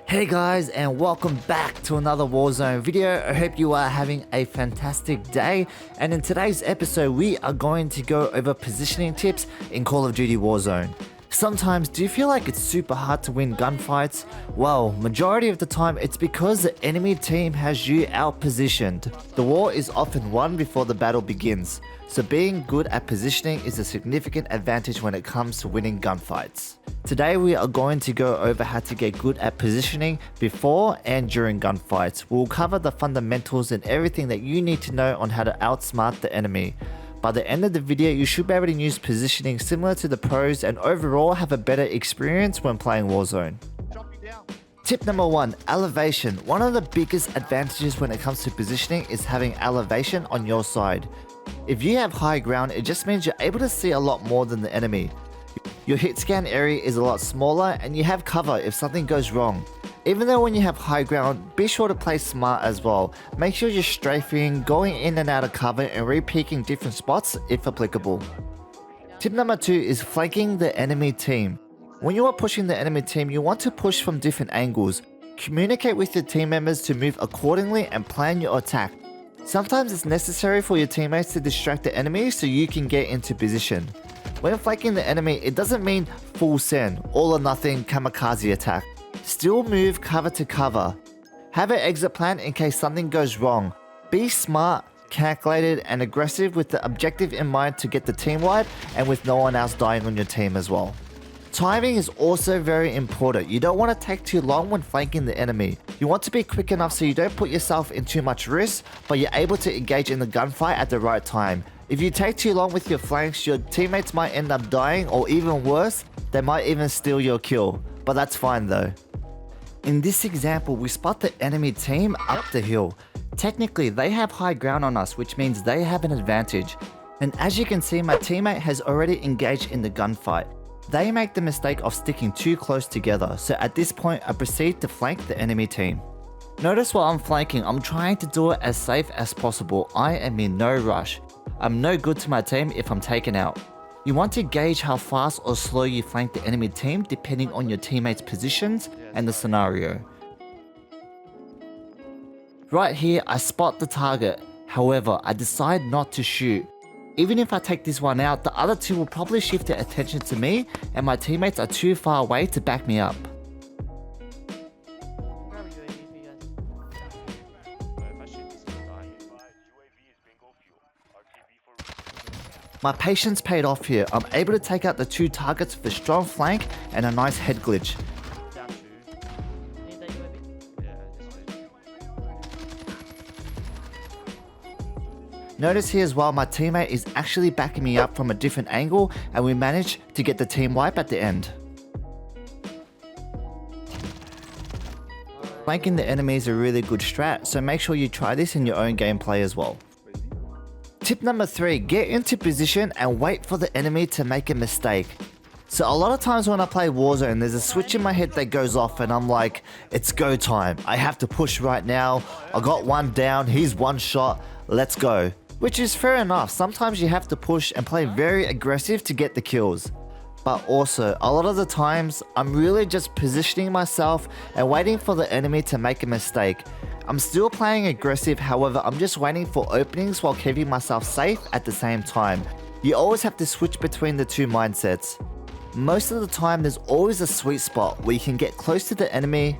Hey guys, and welcome back to another Warzone video. I hope you are having a fantastic day, and in today's episode we are going to go over positioning tips in Call of Duty Warzone. Sometimes do you feel like it's super hard to win gunfights? Well, majority of the time it's because the enemy team has you out-positioned. The war is often won before the battle begins, so being good at positioning is a significant advantage when it comes to winning gunfights. Today we are going to go over how to get good at positioning before and during gunfights. We'll cover the fundamentals and everything that you need to know on how to outsmart the enemy. By the end of the video, you should be able to use positioning similar to the pros and overall have a better experience when playing Warzone. Tip number 1, elevation. One of the biggest advantages when it comes to positioning is having elevation on your side. If you have high ground, it just means you're able to see a lot more than the enemy. Your hit scan area is a lot smaller and you have cover if something goes wrong. Even though when you have high ground, be sure to play smart as well. Make sure you're strafing, going in and out of cover and re-peeking different spots if applicable. Tip number 2 is flanking the enemy team. When you are pushing the enemy team, you want to push from different angles. Communicate with your team members to move accordingly and plan your attack. Sometimes it's necessary for your teammates to distract the enemy so you can get into position. When flanking the enemy, it doesn't mean full send, all or nothing kamikaze attack. Still move cover to cover. Have an exit plan in case something goes wrong. Be smart, calculated and aggressive with the objective in mind to get the team wipe and with no one else dying on your team as well. Timing is also very important. You don't want to take too long when flanking the enemy. You want to be quick enough so you don't put yourself in too much risk, but you're able to engage in the gunfight at the right time. If you take too long with your flanks, your teammates might end up dying, or even worse, they might even steal your kill. But that's fine though. In this example, we spot the enemy team up the hill. Technically, they have high ground on us, which means they have an advantage. And as you can see, my teammate has already engaged in the gunfight. They make the mistake of sticking too close together, so at this point I proceed to flank the enemy team. Notice while I'm flanking, I'm trying to do it as safe as possible. I am in no rush. I'm no good to my team if I'm taken out. You want to gauge how fast or slow you flank the enemy team depending on your teammates' positions and the scenario. Right here I spot the target, however I decide not to shoot. Even if I take this one out, the other two will probably shift their attention to me and my teammates are too far away to back me up. My patience paid off here. I'm able to take out the two targets with a strong flank and a nice head glitch. Notice here as well, my teammate is actually backing me up from a different angle and we managed to get the team wipe at the end. Flanking the enemy is a really good strat, so make sure you try this in your own gameplay as well. Tip number 3, get into position and wait for the enemy to make a mistake. So a lot of times when I play Warzone, there's a switch in my head that goes off and I'm like, it's go time. I have to push right now. I got one down, he's one shot, let's go. Which is fair enough, sometimes you have to push and play very aggressive to get the kills. But also, a lot of the times, I'm really just positioning myself and waiting for the enemy to make a mistake. I'm still playing aggressive, however, I'm just waiting for openings while keeping myself safe at the same time. You always have to switch between the two mindsets. Most of the time, there's always a sweet spot where you can get close to the enemy,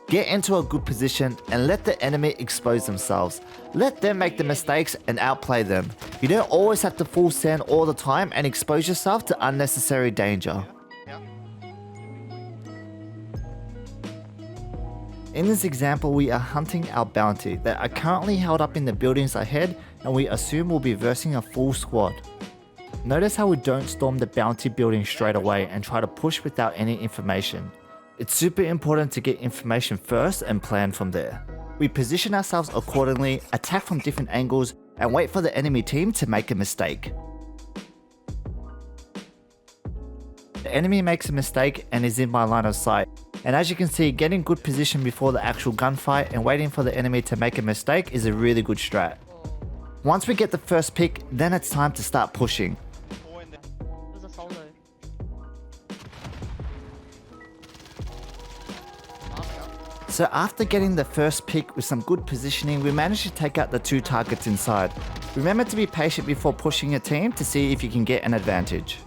get into a good position, and let the enemy expose themselves. Let them make the mistakes and outplay them. You don't always have to full send all the time and expose yourself to unnecessary danger. In this example, we are hunting our bounty that are currently held up in the buildings ahead and we assume we'll be versing a full squad. Notice how we don't storm the bounty building straight away and try to push without any information. It's super important to get information first and plan from there. We position ourselves accordingly, attack from different angles, and wait for the enemy team to make a mistake. The enemy makes a mistake and is in my line of sight. And as you can see, getting good position before the actual gunfight and waiting for the enemy to make a mistake is a really good strat. Once we get the first pick, then it's time to start pushing. So after getting the first pick with some good positioning, we managed to take out the 2 targets inside. Remember to be patient before pushing your team to see if you can get an advantage.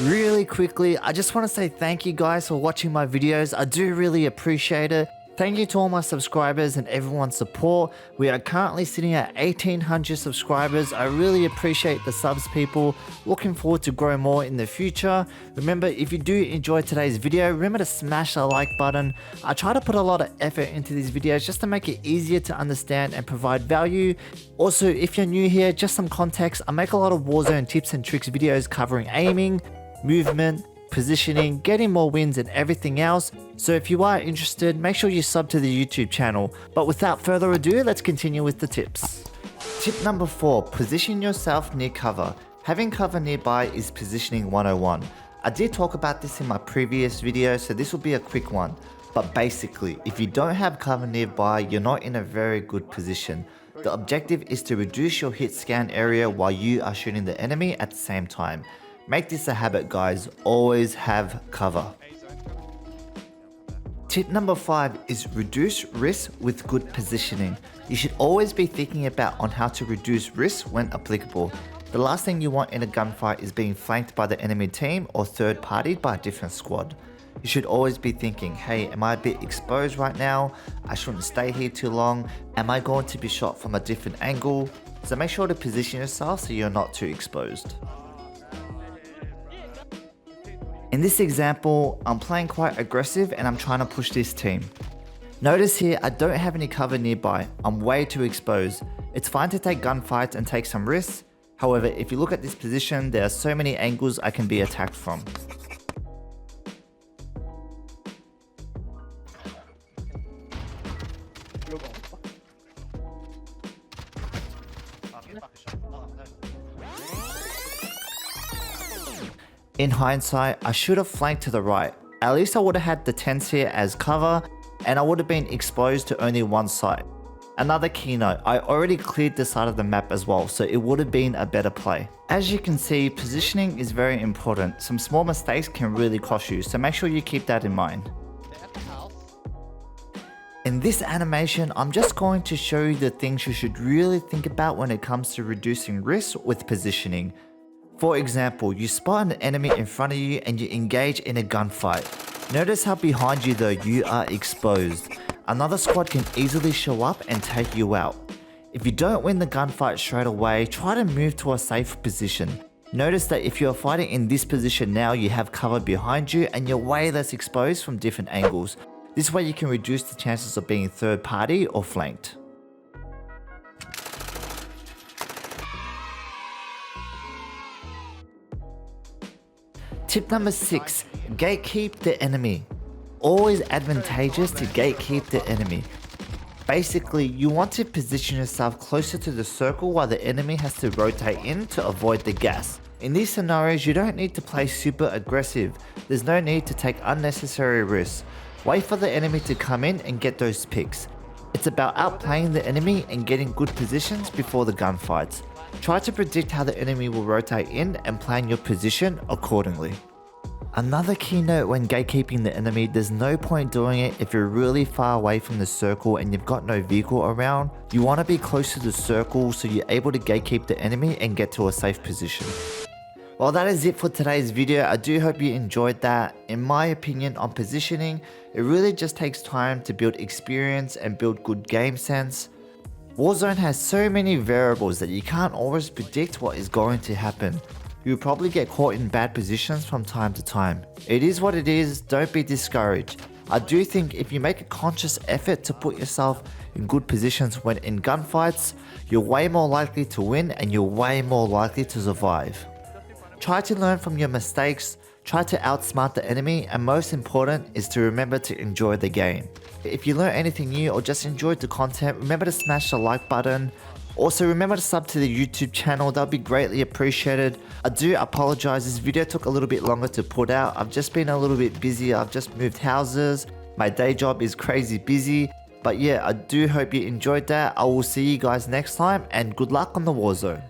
Really quickly, I just want to say thank you guys for watching my videos. I do really appreciate it. Thank you to all my subscribers and everyone's support. We are currently sitting at 1800 subscribers. I really appreciate the subs, people. Looking forward to grow more in the future. Remember, if you do enjoy today's video, remember to smash the like button. I try to put a lot of effort into these videos just to make it easier to understand and provide value. Also, if you're new here, just some context, I make a lot of Warzone tips and tricks videos covering aiming, movement, positioning, getting more wins and everything else. So if you are interested, make sure you sub to the YouTube channel. But without further ado, let's continue with the tips. Tip number 4, position yourself near cover. Having cover nearby is positioning 101. I did talk about this in my previous video, so this will be a quick one. But basically, if you don't have cover nearby, you're not in a very good position. The objective is to reduce your hit scan area while you are shooting the enemy at the same time. Make this a habit, guys. Always have cover. Tip number 5 is reduce risk with good positioning. You should always be thinking about on how to reduce risk when applicable. The last thing you want in a gunfight is being flanked by the enemy team or third partied by a different squad. You should always be thinking, hey, am I a bit exposed right now? I shouldn't stay here too long. Am I going to be shot from a different angle? So make sure to position yourself so you're not too exposed. In this example, I'm playing quite aggressive and I'm trying to push this team. Notice here, I don't have any cover nearby. I'm way too exposed. It's fine to take gunfights and take some risks. However, if you look at this position, there are so many angles I can be attacked from. In hindsight, I should have flanked to the right. At least I would have had the tents here as cover and I would have been exposed to only one side. Another keynote, I already cleared the side of the map as well, so it would have been a better play. As you can see, positioning is very important. Some small mistakes can really cost you, so make sure you keep that in mind. In this animation, I'm just going to show you the things you should really think about when it comes to reducing risk with positioning. For example, you spot an enemy in front of you and you engage in a gunfight. Notice how behind you though you are exposed. Another squad can easily show up and take you out. If you don't win the gunfight straight away, try to move to a safe position. Notice that if you are fighting in this position now, you have cover behind you and you're way less exposed from different angles. This way you can reduce the chances of being third party or flanked. Tip number 6, gatekeep the enemy. Always advantageous to gatekeep the enemy. Basically, you want to position yourself closer to the circle while the enemy has to rotate in to avoid the gas. In these scenarios, you don't need to play super aggressive. There's no need to take unnecessary risks. Wait for the enemy to come in and get those picks. It's about outplaying the enemy and getting good positions before the gunfights. Try to predict how the enemy will rotate in and plan your position accordingly. Another key note when gatekeeping the enemy, there's no point doing it if you're really far away from the circle and you've got no vehicle around. You want to be close to the circle so you're able to gatekeep the enemy and get to a safe position. Well, that is it for today's video. I do hope you enjoyed that. In my opinion on positioning, it really just takes time to build experience and build good game sense. Warzone has so many variables that you can't always predict what is going to happen. You'll probably get caught in bad positions from time to time. It is what it is, don't be discouraged. I do think if you make a conscious effort to put yourself in good positions when in gunfights, you're way more likely to win and you're way more likely to survive. Try to learn from your mistakes, try to outsmart the enemy, and most important is to remember to enjoy the game. If you learned anything new or just enjoyed the content, remember to smash the like button. Also remember to sub to the YouTube channel, that would be greatly appreciated. I do apologize, this video took a little bit longer to put out. I've just been a little bit busy, I've just moved houses, my day job is crazy busy. But yeah, I do hope you enjoyed that. I will see you guys next time and good luck on the Warzone.